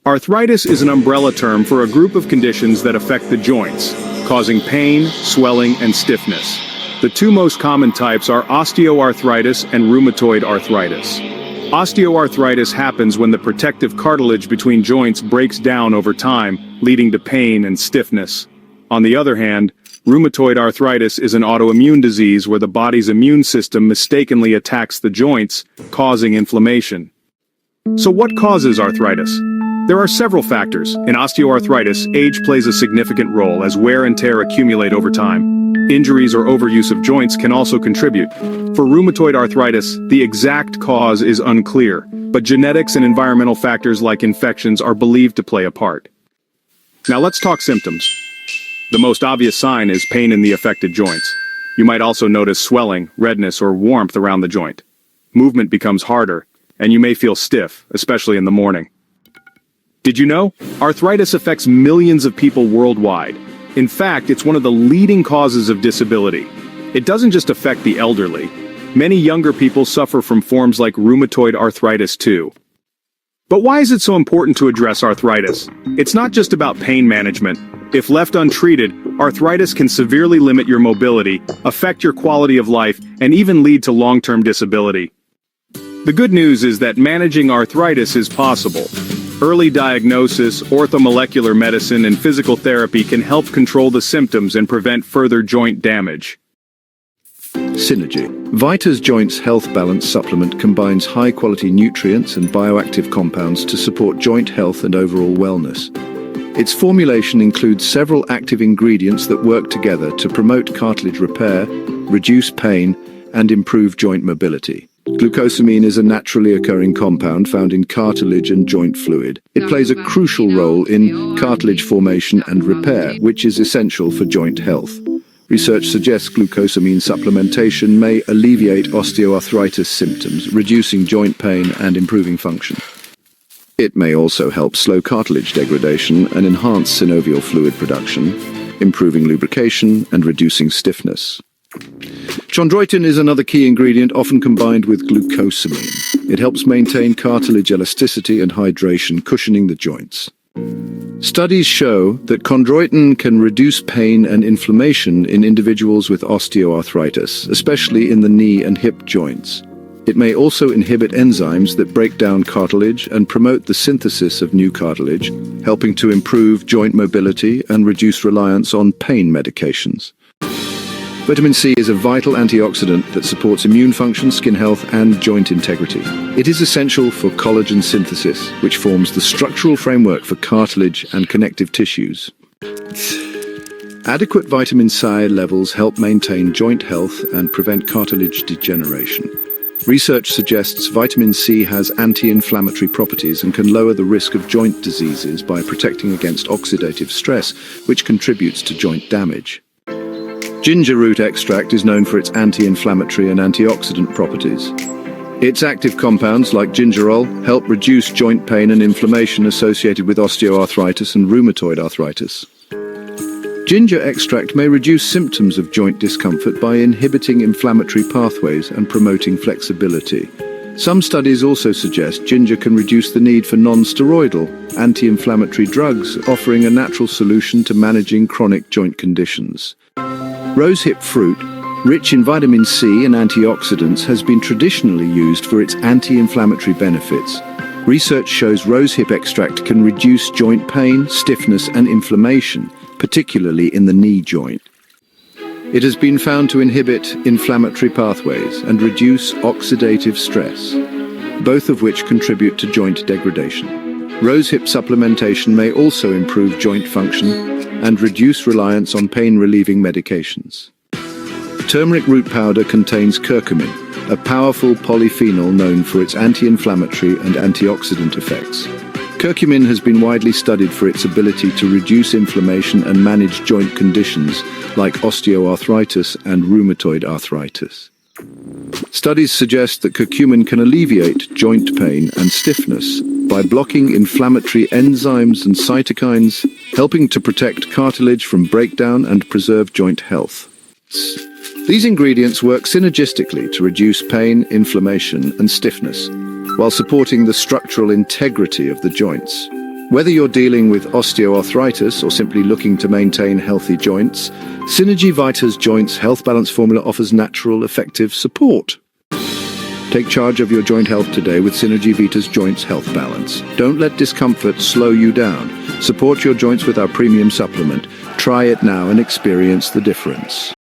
Arthritis is an umbrella term for a group of conditions that affect the joints, causing pain, swelling, and stiffness. The two most common types are osteoarthritis and rheumatoid arthritis. Osteoarthritis happens when the protective cartilage between joints breaks down over time, leading to pain and stiffness. On the other hand, rheumatoid arthritis is an autoimmune disease where the body's immune system mistakenly attacks the joints, causing inflammation. So what causes arthritis? There are several factors. In osteoarthritis, age plays a significant role as wear and tear accumulate over time. Injuries or overuse of joints can also contribute. For rheumatoid arthritis, the exact cause is unclear, but genetics and environmental factors like infections are believed to play a part. Now let's talk symptoms. The most obvious sign is pain in the affected joints. You might also notice swelling, redness, or warmth around the joint. Movement becomes harder, and you may feel stiff, especially in the morning. Did you know? Arthritis affects millions of people worldwide. In fact, it's one of the leading causes of disability. It doesn't just affect the elderly. Many younger people suffer from forms like rheumatoid arthritis too. But why is it so important to address arthritis? It's not just about pain management. If left untreated, arthritis can severely limit your mobility, affect your quality of life, and even lead to long-term disability. The good news is that managing arthritis is possible. Early diagnosis, orthomolecular medicine, and physical therapy can help control the symptoms and prevent further joint damage. Synergy. Vita's Joints Health Balance supplement combines high-quality nutrients and bioactive compounds to support joint health and overall wellness. Its formulation includes several active ingredients that work together to promote cartilage repair, reduce pain, and improve joint mobility. Glucosamine is a naturally occurring compound found in cartilage and joint fluid. It plays a crucial role in cartilage formation and repair, which is essential for joint health. Research suggests glucosamine supplementation may alleviate osteoarthritis symptoms, reducing joint pain and improving function. It may also help slow cartilage degradation and enhance synovial fluid production, improving lubrication and reducing stiffness. Chondroitin is another key ingredient often combined with glucosamine. It helps maintain cartilage elasticity and hydration, cushioning the joints. Studies show that chondroitin can reduce pain and inflammation in individuals with osteoarthritis, especially in the knee and hip joints. It may also inhibit enzymes that break down cartilage and promote the synthesis of new cartilage, helping to improve joint mobility and reduce reliance on pain medications. Vitamin C is a vital antioxidant that supports immune function, skin health, and joint integrity. It is essential for collagen synthesis, which forms the structural framework for cartilage and connective tissues. Adequate vitamin C levels help maintain joint health and prevent cartilage degeneration. Research suggests vitamin C has anti-inflammatory properties and can lower the risk of joint diseases by protecting against oxidative stress, which contributes to joint damage. Ginger root extract is known for its anti-inflammatory and antioxidant properties. Its active compounds, like gingerol, help reduce joint pain and inflammation associated with osteoarthritis and rheumatoid arthritis. Ginger extract may reduce symptoms of joint discomfort by inhibiting inflammatory pathways and promoting flexibility. Some studies also suggest ginger can reduce the need for non-steroidal anti-inflammatory drugs, offering a natural solution to managing chronic joint conditions. Rosehip fruit, rich in vitamin C and antioxidants, has been traditionally used for its anti-inflammatory benefits. Research shows rosehip extract can reduce joint pain, stiffness, and inflammation, particularly in the knee joint. It has been found to inhibit inflammatory pathways and reduce oxidative stress, both of which contribute to joint degradation. Rosehip supplementation may also improve joint function and reduce reliance on pain-relieving medications. Turmeric root powder contains curcumin, a powerful polyphenol known for its anti-inflammatory and antioxidant effects. Curcumin has been widely studied for its ability to reduce inflammation and manage joint conditions like osteoarthritis and rheumatoid arthritis. Studies suggest that curcumin can alleviate joint pain and stiffness by blocking inflammatory enzymes and cytokines, helping to protect cartilage from breakdown and preserve joint health. These ingredients work synergistically to reduce pain, inflammation, and stiffness, while supporting the structural integrity of the joints. Whether you're dealing with osteoarthritis or simply looking to maintain healthy joints, Synergy Vita's Joints Health Balance formula offers natural, effective support. Take charge of your joint health today with Synergy Vita's Joints Health Balance. Don't let discomfort slow you down. Support your joints with our premium supplement. Try it now and experience the difference.